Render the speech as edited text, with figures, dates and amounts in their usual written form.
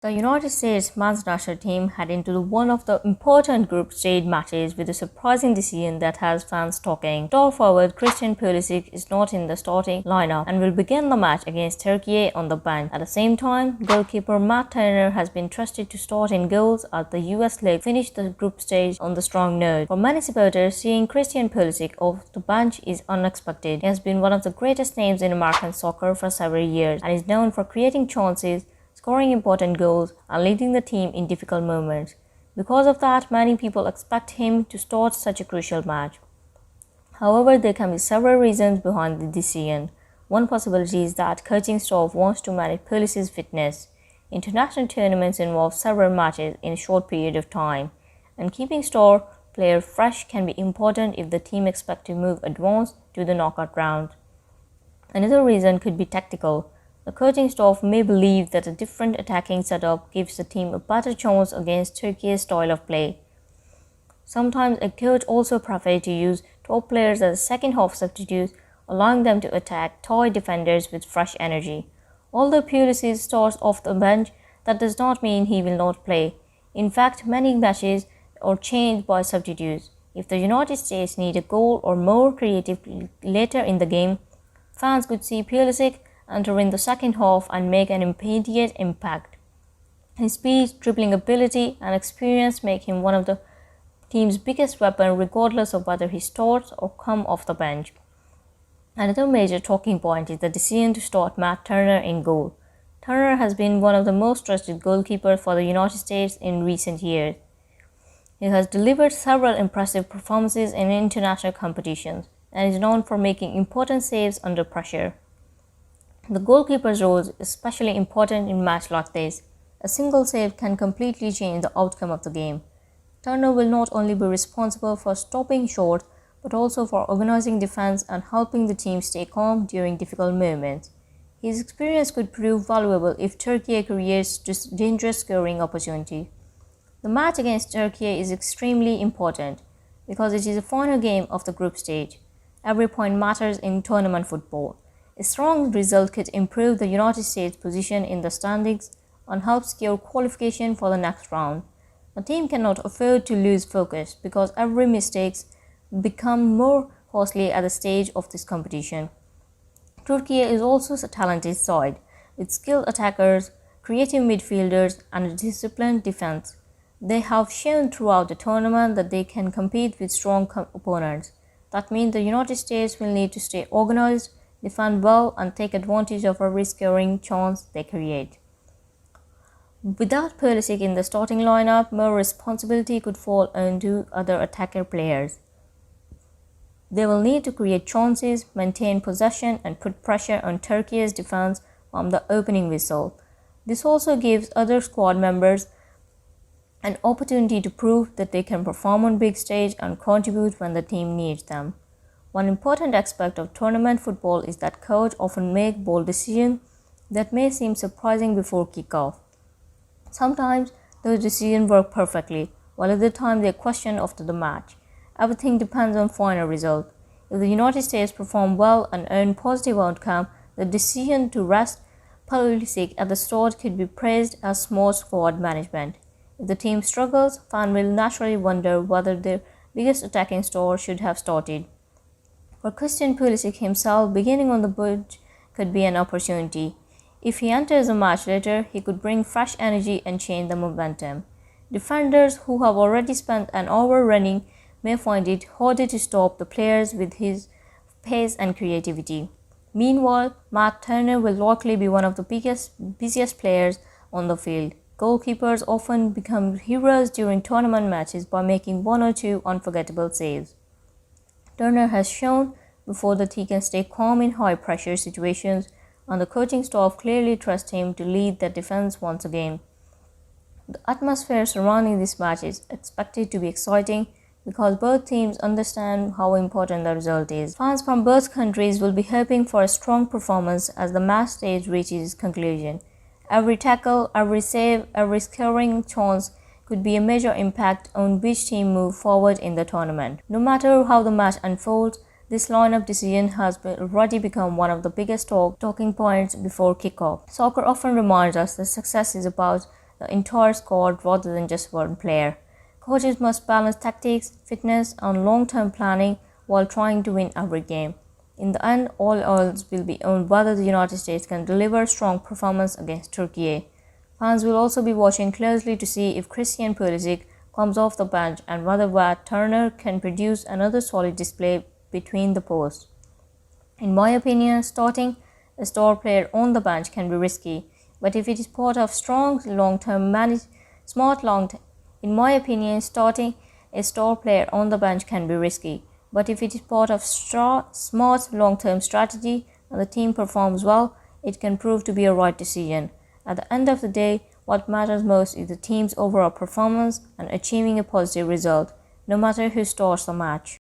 The United States men's national team head into one of the important group stage matches with a surprising decision that has fans talking. Star forward Christian Pulisic is not in the starting lineup and will begin the match against Türkiye on the bench. At the same time, goalkeeper Matt Turner has been trusted to start in goals as the US league finished the group stage on the strong note. For many supporters, seeing Christian Pulisic off the bench is unexpected. He has been one of the greatest names in American soccer for several years and is known for creating chances, scoring important goals, and leading the team in difficult moments. Because of that, many people expect him to start such a crucial match. However, there can be several reasons behind the decision. One possibility is that coaching staff wants to manage Pulisic's fitness. International tournaments involve several matches in a short period of time, and keeping star players fresh can be important if the team expects to move advance to the knockout round. Another reason could be tactical. The coaching staff may believe that a different attacking setup gives the team a better chance against Turkey's style of play. Sometimes a coach also prefers to use top players as second half substitutes, allowing them to attack toy defenders with fresh energy. Although Pulisic starts off the bench, that does not mean he will not play. In fact, many matches are changed by substitutes. If the United States need a goal or more creative later in the game, fans could see Pulisic enter in the second half and make an immediate impact. His speed, dribbling ability, and experience make him one of the team's biggest weapons regardless of whether he starts or comes off the bench. Another major talking point is the decision to start Matt Turner in goal. Turner has been one of the most trusted goalkeepers for the United States in recent years. He has delivered several impressive performances in international competitions and is known for making important saves under pressure. The goalkeeper's role is especially important in a match like this. A single save can completely change the outcome of the game. Turner will not only be responsible for stopping shots, but also for organizing defense and helping the team stay calm during difficult moments. His experience could prove valuable if Turkey creates dangerous scoring opportunities. The match against Turkey is extremely important because it is the final game of the group stage. Every point matters in tournament football. A strong result could improve the United States' position in the standings and help secure qualification for the next round. The team cannot afford to lose focus because every mistake becomes more costly at the stage of this competition. Turkey is also a talented side, with skilled attackers, creative midfielders, and a disciplined defense. They have shown throughout the tournament that they can compete with strong opponents. That means the United States will need to stay organized, defend well, and take advantage of every scoring chance they create. Without Pulisic in the starting lineup, more responsibility could fall onto other attacker players. They will need to create chances, maintain possession, and put pressure on Turkey's defense from the opening whistle. This also gives other squad members an opportunity to prove that they can perform on big stage and contribute when the team needs them. One important aspect of tournament football is that coaches often make bold decisions that may seem surprising before kickoff. Sometimes those decisions work perfectly, while other times they are questioned after the match. Everything depends on final result. If the United States perform well and earn positive outcome, the decision to rest Pulisic at the start could be praised as smart squad management. If the team struggles, fans will naturally wonder whether their biggest attacking star should have started. For Christian Pulisic himself, beginning on the bench could be an opportunity. If he enters the match later, he could bring fresh energy and change the momentum. Defenders who have already spent an hour running may find it harder to stop the players with his pace and creativity. Meanwhile, Matt Turner will likely be one of the busiest players on the field. Goalkeepers often become heroes during tournament matches by making one or two unforgettable saves. Turner has shown before that he can stay calm in high-pressure situations, and the coaching staff clearly trusts him to lead the defense once again. The atmosphere surrounding this match is expected to be exciting because both teams understand how important the result is. Fans from both countries will be hoping for a strong performance as the match stage reaches its conclusion. Every tackle, every save, every scoring chance could be a major impact on which team move forward in the tournament. No matter how the match unfolds, this lineup decision has already become one of the biggest talking points before kickoff. Soccer often reminds us that success is about the entire squad rather than just one player. Coaches must balance tactics, fitness, and long-term planning while trying to win every game. In the end, all odds will be on whether the United States can deliver strong performance against Türkiye. Fans will also be watching closely to see if Christian Pulisic comes off the bench and whether Turner can produce another solid display between the posts. In my opinion, starting a star player on the bench can be risky, but if it is part of strong long-term in my opinion, starting a star player on the bench can be risky, but if it is part of smart long-term strategy and the team performs well, it can prove to be a right decision. At the end of the day, what matters most is the team's overall performance and achieving a positive result, no matter who starts the match.